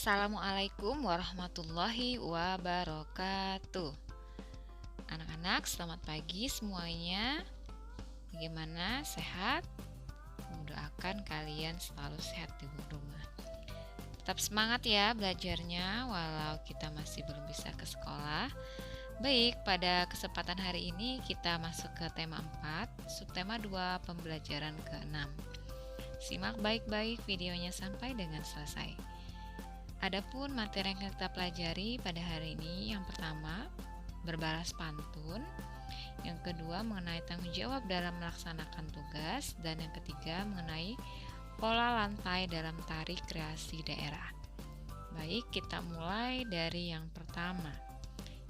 Assalamualaikum warahmatullahi wabarakatuh. Anak-anak, selamat pagi semuanya. Bagaimana? Sehat? Mendoakan kalian selalu sehat di rumah. Tetap semangat ya belajarnya walau kita masih belum bisa ke sekolah. Baik, pada kesempatan hari ini kita masuk ke tema 4, subtema 2, pembelajaran ke-6. Simak baik-baik videonya sampai dengan selesai. Adapun materi yang kita pelajari pada hari ini, yang pertama, berbalas pantun, yang kedua mengenai tanggung jawab dalam melaksanakan tugas, dan yang ketiga mengenai pola lantai dalam tari kreasi daerah. Baik, kita mulai dari yang pertama,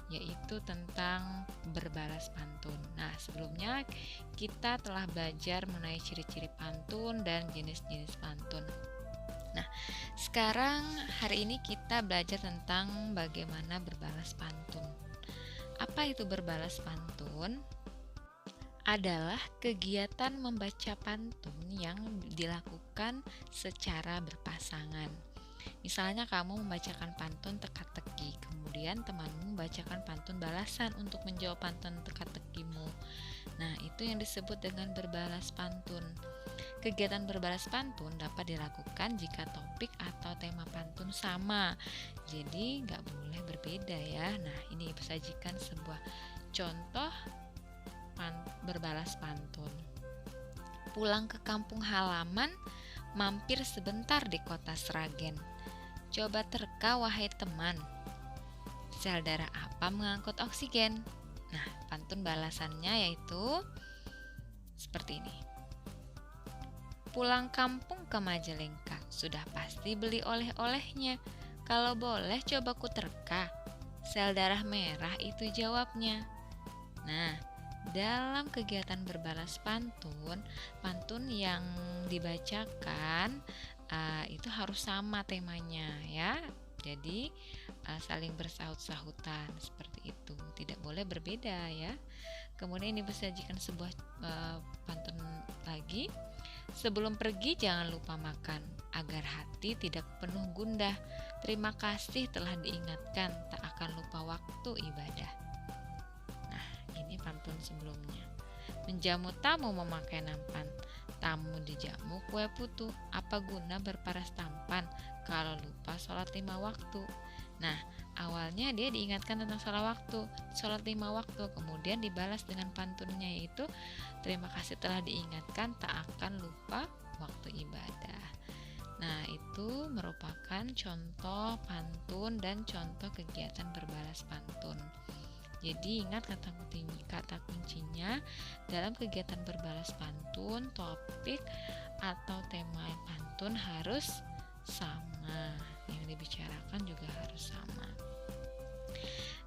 yaitu tentang berbalas pantun. Nah, sebelumnya kita telah belajar mengenai ciri-ciri pantun dan jenis-jenis pantun. Nah, sekarang hari ini kita belajar tentang bagaimana berbalas pantun. Apa itu berbalas pantun? Adalah kegiatan membaca pantun yang dilakukan secara berpasangan. Misalnya kamu membacakan pantun teka-teki, kemudian temanmu membacakan pantun balasan untuk menjawab pantun teka-tekimu. Nah, itu yang disebut dengan berbalas pantun. Kegiatan berbalas pantun dapat dilakukan jika topik atau tema pantun sama. Jadi nggak boleh berbeda ya. Nah, ini disajikan sebuah contoh berbalas pantun. Pulang ke kampung halaman, mampir sebentar di kota Sragen. Coba terka wahai teman, sel darah apa mengangkut oksigen? Nah, pantun balasannya yaitu seperti ini. Pulang kampung ke Majalengka, sudah pasti beli oleh-olehnya. Kalau boleh coba ku terka, sel darah merah itu jawabnya. Nah, dalam kegiatan berbalas pantun, pantun yang dibacakan itu harus sama temanya ya. Jadi saling bersahut-sahutan seperti itu, tidak boleh berbeda ya. Kemudian ini disajikan sebuah pantun lagi. Sebelum pergi jangan lupa makan, agar hati tidak penuh gundah. Terima kasih telah diingatkan, tak akan lupa waktu ibadah. Nah, ini pantun sebelumnya. Menjamu tamu memakai nampan, tamu dijamu kue putu. Apa guna berparas tampan kalau lupa sholat 5 waktu? Nah, awalnya dia diingatkan tentang sholat 5 waktu, kemudian dibalas dengan pantunnya yaitu terima kasih telah diingatkan, tak akan lupa waktu ibadah. Nah, itu merupakan contoh pantun dan contoh kegiatan berbalas pantun. Jadi ingat kata kuncinya dalam kegiatan berbalas pantun, topik atau tema pantun harus sama. Yang dibicarakan juga harus sama.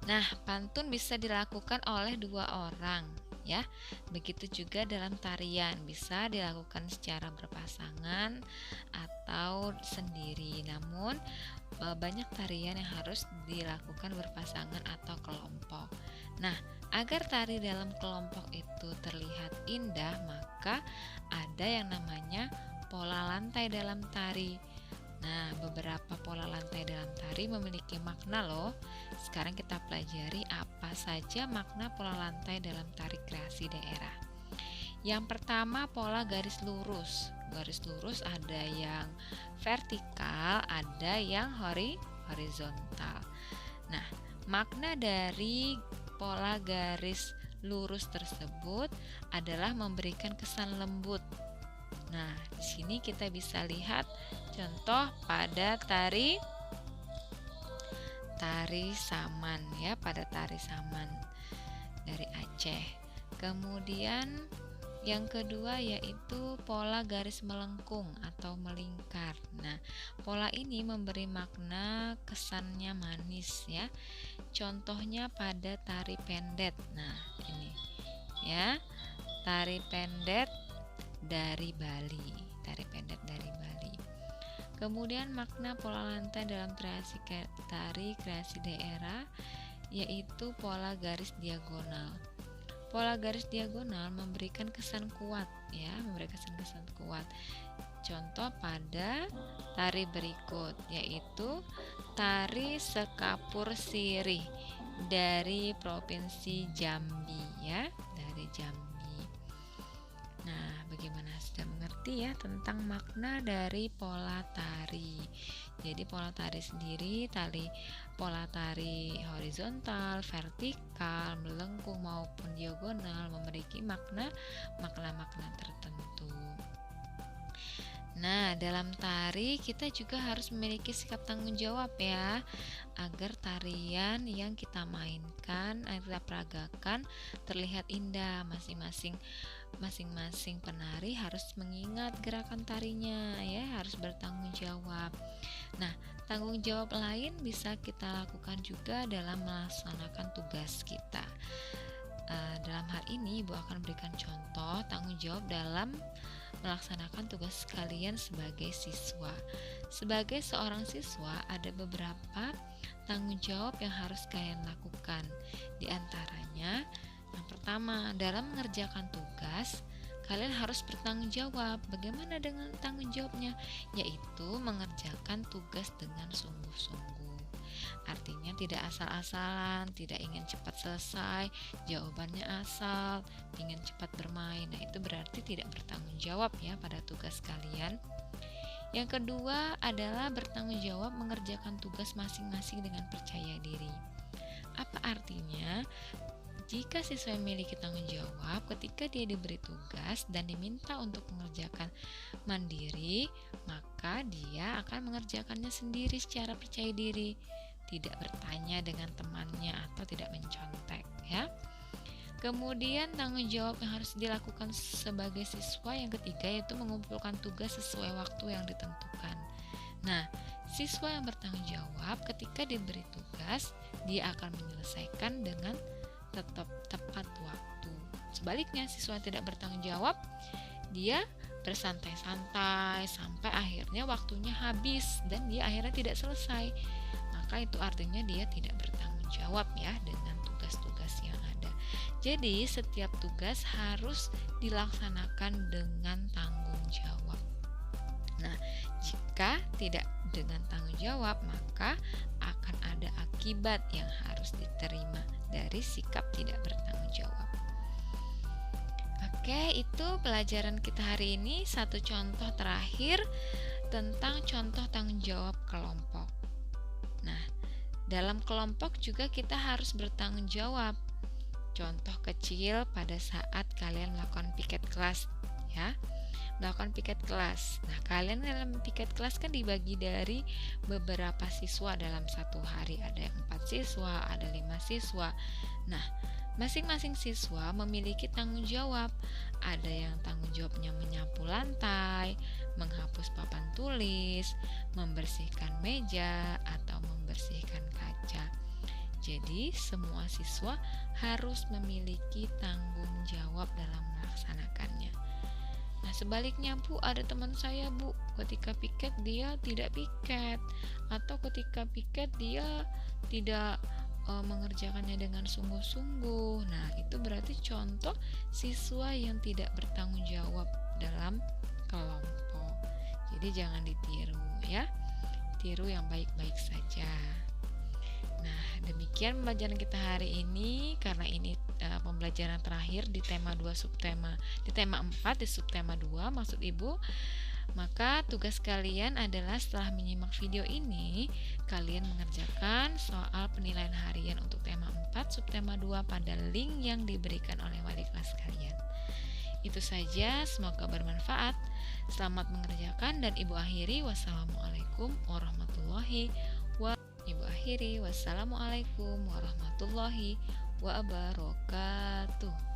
Nah, pantun bisa dilakukan oleh 2 orang ya. Begitu juga dalam tarian, bisa dilakukan secara berpasangan atau sendiri. Namun banyak tarian yang harus dilakukan berpasangan atau kelompok. Nah, agar tari dalam kelompok itu terlihat indah, maka ada yang namanya pola lantai dalam tari. Nah, beberapa pola lantai dalam tari memiliki makna loh. Sekarang kita pelajari apa saja makna pola lantai dalam tari kreasi daerah. Yang pertama, pola garis lurus. Garis lurus ada yang vertikal, ada yang horizontal. Nah, makna dari pola garis lurus tersebut adalah memberikan kesan lembut. Nah, di sini kita bisa lihat contoh pada tari saman ya, pada tari saman dari Aceh. Kemudian yang kedua yaitu pola garis melengkung atau melingkar. Nah, pola ini memberi makna kesannya manis ya. Contohnya pada tari pendet. Nah, ini ya. Tari pendet dari Bali. Tari pendet dari Bali. Kemudian makna pola lantai dalam tari kreasi daerah yaitu pola garis diagonal. Pola garis diagonal memberikan kesan kuat ya, memberikan kesan kuat. contoh pada tari berikut, yaitu tari Sekapur Sirih dari Provinsi Jambi ya, dari Jambi. Nah, bagaimana, sudah mengerti ya tentang makna dari pola tari? Jadi pola tari sendiri, pola tari horizontal, vertikal, melengkung maupun diagonal memiliki makna-makna tertentu. Nah, dalam tari kita juga harus memiliki sikap tanggung jawab ya, agar tarian yang kita mainkan, yang kita peragakan terlihat indah. Masing-masing penari harus mengingat gerakan tarinya ya, harus bertanggung jawab. Nah, tanggung jawab lain bisa kita lakukan juga dalam melaksanakan tugas kita. Dalam hal ini Ibu akan berikan contoh tanggung jawab dalam melaksanakan tugas kalian sebagai siswa. Sebagai seorang siswa, ada beberapa tanggung jawab yang harus kalian lakukan. Di antaranya, yang pertama, dalam mengerjakan tugas, kalian harus bertanggung jawab. Bagaimana dengan tanggung jawabnya? Yaitu mengerjakan tugas dengan sungguh-sungguh. Artinya tidak asal-asalan, tidak ingin cepat selesai, jawabannya asal, ingin cepat bermain. Nah, itu berarti tidak bertanggung jawab ya pada tugas kalian. Yang kedua adalah bertanggung jawab mengerjakan tugas masing-masing dengan percaya diri. Apa artinya? Jika siswa memiliki tanggung jawab ketika dia diberi tugas dan diminta untuk mengerjakan mandiri, maka dia akan mengerjakannya sendiri secara percaya diri, tidak bertanya dengan temannya atau tidak mencontek ya. Kemudian tanggung jawab yang harus dilakukan sebagai siswa yang ketiga yaitu mengumpulkan tugas sesuai waktu yang ditentukan. Nah, siswa yang bertanggung jawab ketika diberi tugas, dia akan menyelesaikan dengan tepat waktu. Sebaliknya, siswa yang tidak bertanggung jawab, dia bersantai-santai sampai akhirnya waktunya habis dan dia akhirnya tidak selesai. Maka itu artinya dia tidak bertanggung jawab ya dengan tugas-tugas yang ada. Jadi setiap tugas harus dilaksanakan dengan tanggung jawab. Nah, jika tidak dengan tanggung jawab, maka akan ada akibat yang harus diterima dari sikap tidak bertanggung jawab. Oke, itu pelajaran kita hari ini. Satu contoh terakhir tentang contoh tanggung jawab kelompok. Nah, dalam kelompok juga kita harus bertanggung jawab. Contoh kecil pada saat kalian melakukan piket kelas ya. Melakukan piket kelas. Nah, kalian dalam piket kelas kan dibagi dari beberapa siswa dalam satu hari. Ada yang 4 siswa, ada 5 siswa. Nah, masing-masing siswa memiliki tanggung jawab. Ada yang tanggung jawabnya menyapu lantai, menghapus papan tulis, membersihkan meja, atau membersihkan kaca. Jadi, semua siswa harus memiliki tanggung jawab dalam melaksanakannya. Nah, sebaliknya Bu, ada teman saya Bu, ketika piket dia tidak piket, atau ketika piket dia tidak mengerjakannya dengan sungguh-sungguh. Nah, itu berarti contoh siswa yang tidak bertanggung jawab dalam kelompok. Jadi jangan ditiru ya, tiru yang baik-baik saja. Nah, demikian pembelajaran kita hari ini. Karena ini pembelajaran terakhir di tema 2 subtema, di tema 4 di subtema 2 maksud Ibu. Maka tugas kalian adalah setelah menyimak video ini, kalian mengerjakan soal penilaian harian untuk tema 4 subtema 2 pada link yang diberikan oleh wali kelas kalian. Itu saja, semoga bermanfaat. Selamat mengerjakan dan Ibu akhiri wassalamualaikum warahmatullahi wabarakatuh.